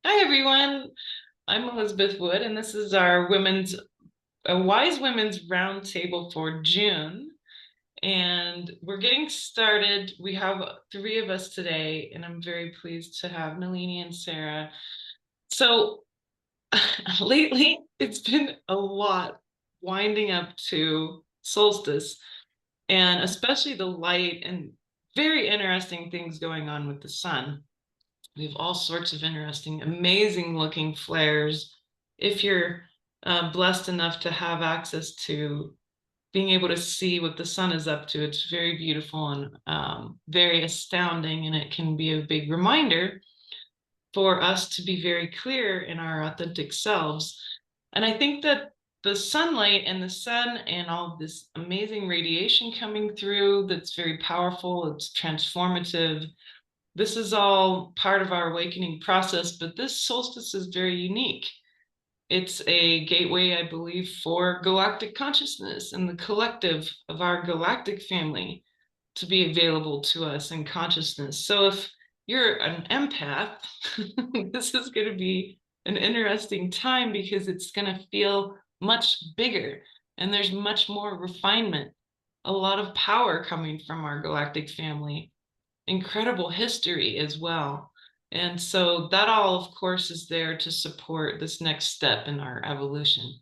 Hi, everyone. I'm Elizabeth Wood, and this is our Wise Women's Roundtable for June. And we're getting started. We have three of us today, and I'm very pleased to have Nalini and Sara. So lately, it's been a lot winding up to solstice, and especially the light and very interesting things going on with the sun. We have all sorts of interesting, amazing looking flares. If you're blessed enough to have access to being able to see what the sun is up to, it's very beautiful and very astounding. And it can be a big reminder for us to be very clear in our authentic selves. And I think that the sunlight and the sun and all this amazing radiation coming through that's very powerful, it's transformative, this is all part of our awakening process, but this solstice is very unique. It's a gateway, I believe, for galactic consciousness and the collective of our galactic family to be available to us in consciousness. So if you're an empath, this is going to be an interesting time because it's going to feel much bigger and there's much more refinement, a lot of power coming from our galactic family, incredible history as well. And so that all, of course, is there to support this next step in our evolution.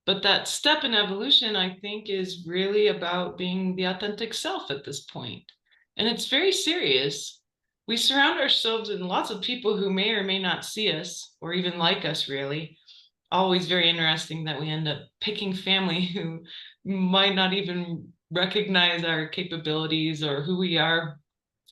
But that step in evolution, I think, is really about being the authentic self at this point. And it's very serious. We surround ourselves with lots of people who may or may not see us or even like us, really. Always very interesting that we end up picking family who might not even recognize our capabilities or who we are,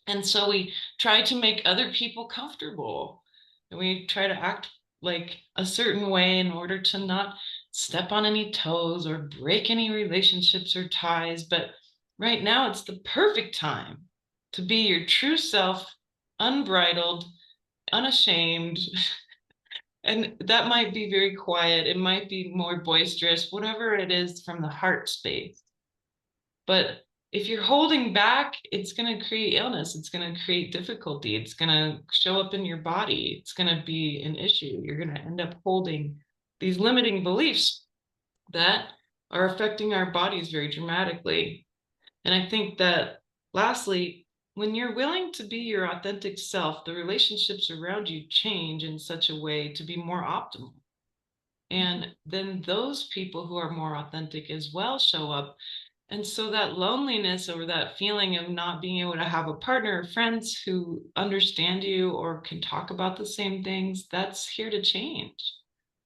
and so we try to make other people comfortable. And we try to act like a certain way in order to not step on any toes or break any relationships or ties. But right now, it's the perfect time to be your true self, unbridled, unashamed. And that might be very quiet. It might be more boisterous, whatever it is from the heart space. But if you're holding back, it's going to create illness. It's going to create difficulty. It's going to show up in your body. It's going to be an issue. You're going to end up holding these limiting beliefs that are affecting our bodies very dramatically. And I think that lastly, when you're willing to be your authentic self, the relationships around you change in such a way to be more optimal. And then those people who are more authentic as well show up, and so that loneliness or that feeling of not being able to have a partner or friends who understand you or can talk about the same things, that's here to change.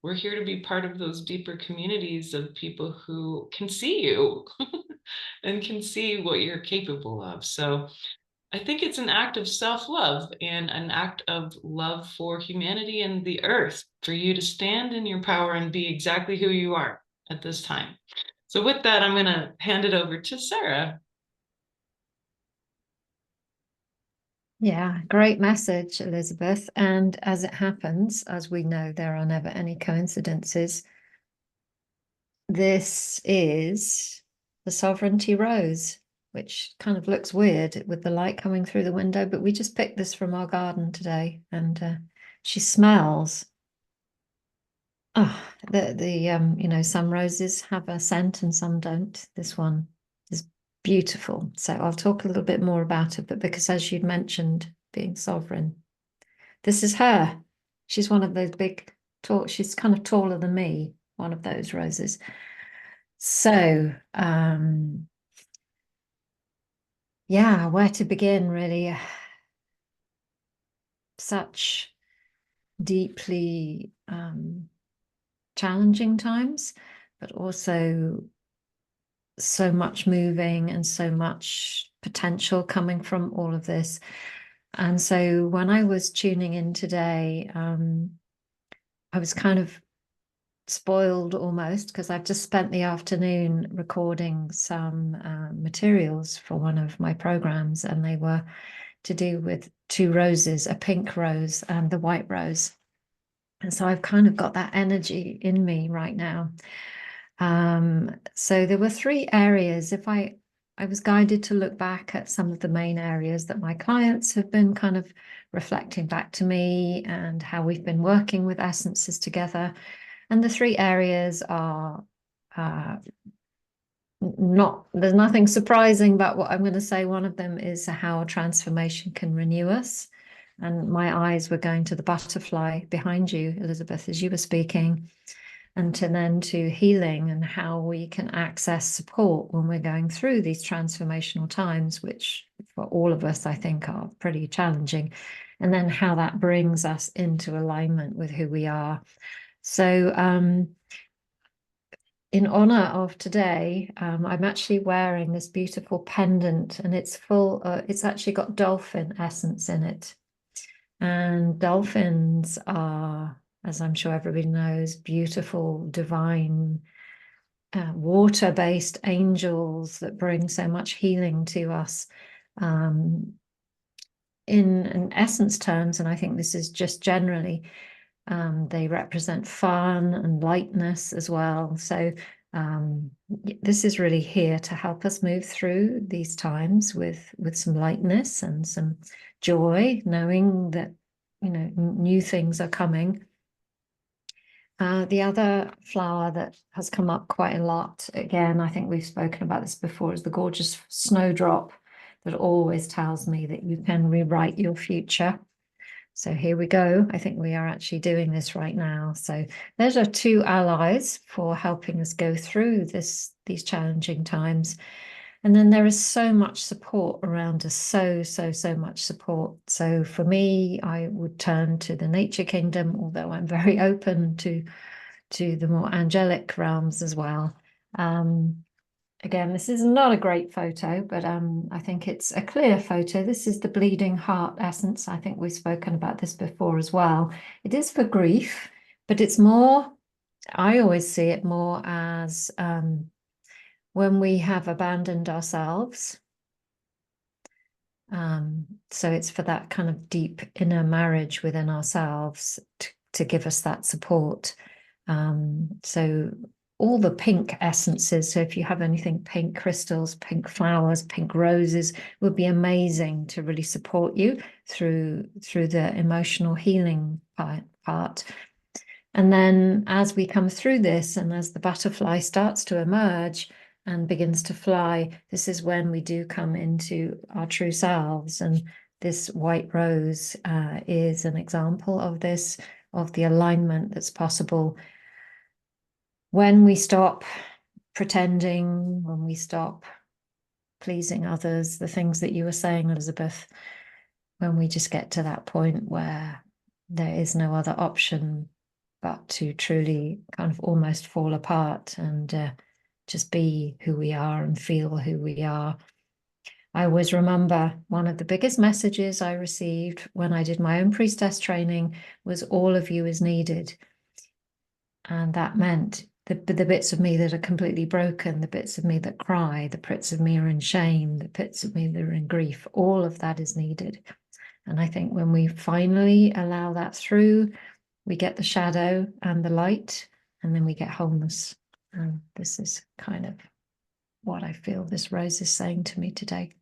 We're here to be part of those deeper communities of people who can see you and can see what you're capable of. So I think it's an act of self-love and an act of love for humanity and the earth for you to stand in your power and be exactly who you are at this time. So with that, I'm going to hand it over to Sara. Yeah, great message, Elizabeth. And as it happens, as we know, there are never any coincidences. This is the Sovereignty Rose, which kind of looks weird with the light coming through the window, but we just picked this from our garden today, and she smells. Oh, some roses have a scent and some don't. This one is beautiful. So I'll talk a little bit more about it, but because as you'd mentioned, being sovereign, this is her. She's one of those big, tall, she's kind of taller than me, one of those roses. So, yeah, where to begin, really? Such deeply challenging times, but also so much moving and so much potential coming from all of this. And so when I was tuning in today, I was kind of spoiled almost because I've just spent the afternoon recording some materials for one of my programs, and they were to do with two roses, a pink rose and the white rose. And so I've kind of got that energy in me right now. So there were three areas. If I I was guided to look back at some of the main areas that my clients have been kind of reflecting back to me and how we've been working with essences together. And the three areas are there's nothing surprising about what I'm going to say. One of them is how transformation can renew us. And my eyes were going to the butterfly behind you, Elizabeth, as you were speaking, and to healing and how we can access support when we're going through these transformational times, which for all of us, I think, are pretty challenging. And then how that brings us into alignment with who we are. So, in honor of today, I'm actually wearing this beautiful pendant, and it's full. It's actually got dolphin essence in it, and dolphins are, as I'm sure everybody knows, beautiful, divine, water-based angels that bring so much healing to us. In essence terms, and I think this is just generally. They represent fun and lightness as well. So this is really here to help us move through these times with some lightness and some joy, knowing that, you know, new things are coming. The other flower that has come up quite a lot, again, I think we've spoken about this before, is the gorgeous snowdrop that always tells me that you can rewrite your future. So here we go. I think we are actually doing this right now. So those are two allies for helping us go through these challenging times. And then there is so much support around us, so much support. So for me, I would turn to the nature kingdom, although I'm very open to the more angelic realms as well. Again, this is not a great photo, but I think it's a clear photo. This is the bleeding heart essence. I think we've spoken about this before as well. It is for grief, but it's more, I always see it more as when we have abandoned ourselves. So it's for that kind of deep inner marriage within ourselves to give us that support. So all the pink essences, so if you have anything pink crystals, pink flowers, pink roses, would be amazing to really support you through the emotional healing part. And then as we come through this, and as the butterfly starts to emerge and begins to fly, this is when we do come into our true selves. And this white rose is an example of this, of the alignment that's possible when we stop pretending, when we stop pleasing others, the things that you were saying, Elizabeth, when we just get to that point where there is no other option but to truly kind of almost fall apart and just be who we are and feel who we are. I always remember one of the biggest messages I received when I did my own priestess training was all of you is needed. And that meant the bits of me that are completely broken, the bits of me that cry, the bits of me are in shame, the bits of me that are in grief, all of that is needed. And I think when we finally allow that through, we get the shadow and the light, and then we get wholeness. And this is kind of what I feel this rose is saying to me today.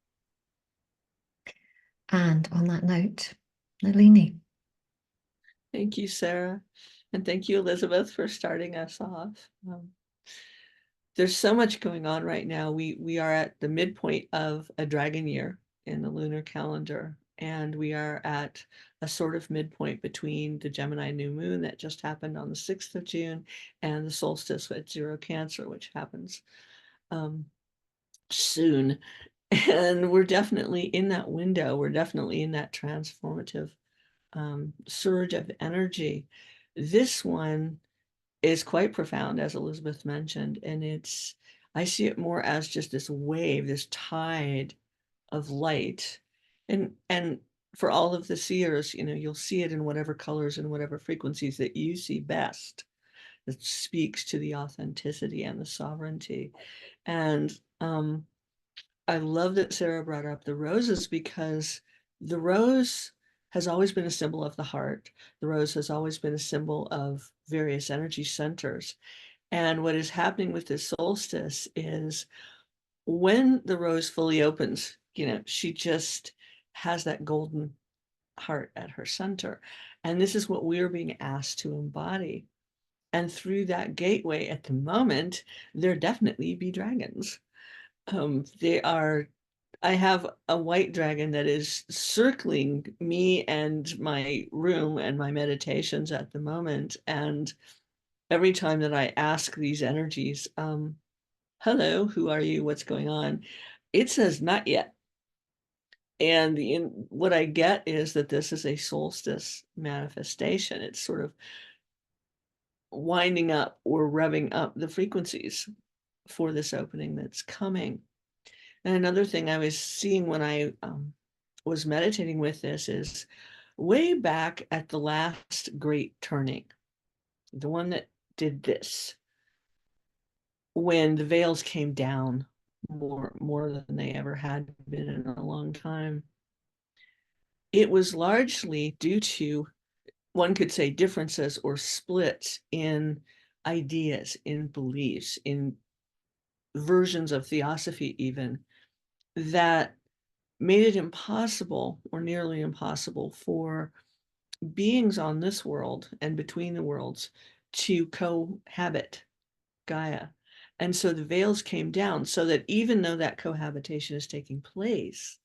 And on that note, Nalini. Thank you, Sarah. And thank you, Elizabeth, for starting us off. There's so much going on right now. We are at the midpoint of a dragon year in the lunar calendar, and we are at a sort of midpoint between the Gemini new moon that just happened on the 6th of June and the solstice at 0 Cancer, which happens soon. And we're definitely in that window. We're definitely in that transformative surge of energy. This one is quite profound, as Elizabeth mentioned, and I see it more as just this wave, this tide of light. And for all of the seers, you know, you'll see it in whatever colors and whatever frequencies that you see best. That speaks to the authenticity and the sovereignty. And I love that Sarah brought up the roses, because the rose has always been a symbol of the heart. The rose has always been a symbol of various energy centers. And what is happening with this solstice is when the rose fully opens, you know, she just has that golden heart at her center. And this is what we are being asked to embody. And through that gateway at the moment, there definitely be dragons. They are, I have a white dragon that is circling me and my room and my meditations at the moment. And every time that I ask these energies, hello, who are you? What's going on? It says not yet. And what I get is that this is a solstice manifestation. It's sort of winding up or revving up the frequencies for this opening that's coming. And another thing I was seeing when I was meditating with this is way back at the last great turning, the one that did this, when the veils came down more than they ever had been in a long time. It was largely due to, one could say, differences or splits in ideas, in beliefs, in versions of theosophy even, that made it impossible or nearly impossible for beings on this world and between the worlds to cohabit Gaia. And so the veils came down so that even though that cohabitation is taking place,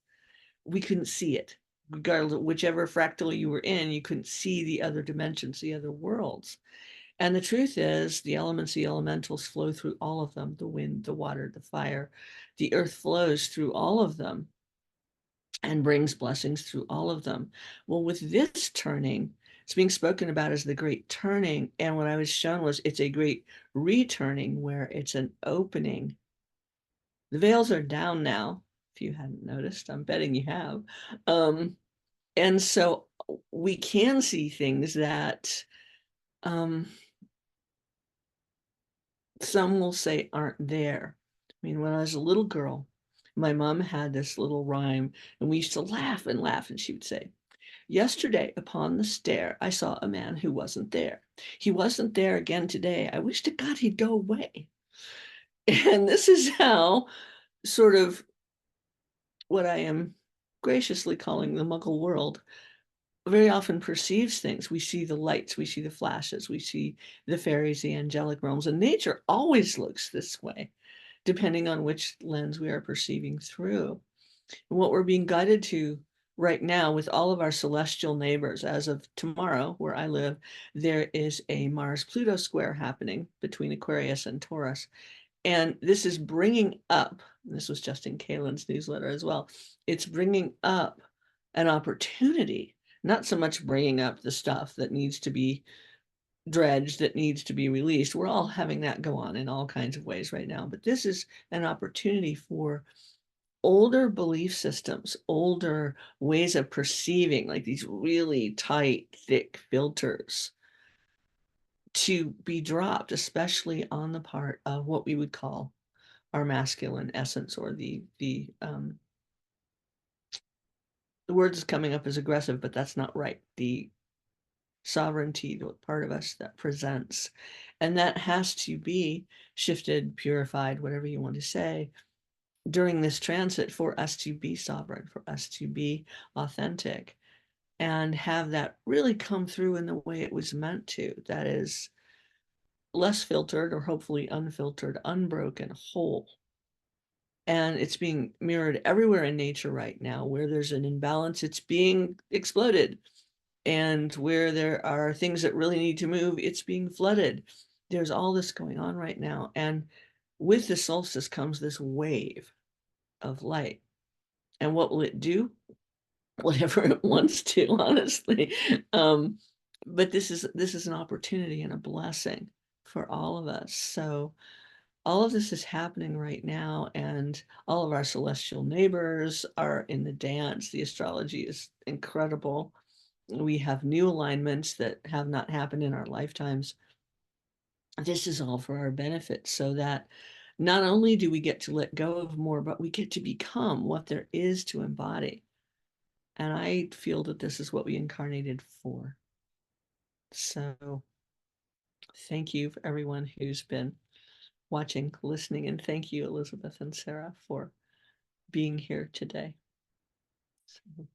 we couldn't see it. Regardless of whichever fractal you were in, you couldn't see the other dimensions, the other worlds. And the truth is, the elements, the elementals flow through all of them: the wind, the water, the fire. The earth flows through all of them and brings blessings through all of them. Well, with this turning, it's being spoken about as the great turning. And what I was shown was it's a great returning, where it's an opening. The veils are down now, if you hadn't noticed. I'm betting you have. And so we can see things that some will say aren't there. I mean, when I was a little girl, my mom had this little rhyme, and we used to laugh and laugh, and she would say, "Yesterday upon the stair, I saw a man who wasn't there. He wasn't there again today. I wish to God he'd go away." And this is how sort of what I am graciously calling the Muggle world very often perceives things. We see the lights, we see the flashes, we see the fairies, the angelic realms, and nature always looks this way, depending on which lens we are perceiving through. And what we're being guided to right now with all of our celestial neighbors, as of tomorrow, where I live, there is a Mars-Pluto square happening between Aquarius and Taurus. And this is bringing up, this was just in Kaylin's newsletter as well, it's bringing up an opportunity, not so much bringing up the stuff that needs to be dredged, that needs to be released. We're all having that go on in all kinds of ways right now. But this is an opportunity for older belief systems, older ways of perceiving, like these really tight, thick filters, to be dropped, especially on the part of what we would call our masculine essence, or the word is coming up as aggressive, but that's not right. The sovereignty, the part of us that presents. And that has to be shifted, purified, whatever you want to say, during this transit, for us to be sovereign, for us to be authentic, and have that really come through in the way it was meant to. That is less filtered, or hopefully unfiltered, unbroken, whole. And it's being mirrored everywhere in nature right now. Where there's an imbalance, it's being exploded. And where there are things that really need to move, it's being flooded. There's all this going on right now. And with the solstice comes this wave of light. And what will it do? Whatever it wants to, honestly. But this is an opportunity and a blessing for all of us. So all of this is happening right now, and all of our celestial neighbors are in the dance. The astrology is incredible. We have new alignments that have not happened in our lifetimes. This is all for our benefit, so that not only do we get to let go of more, but we get to become what there is to embody. And I feel that this is what we incarnated for. So thank you for everyone who's been watching, listening, and thank you, Elizabeth and Sarah, for being here today. So.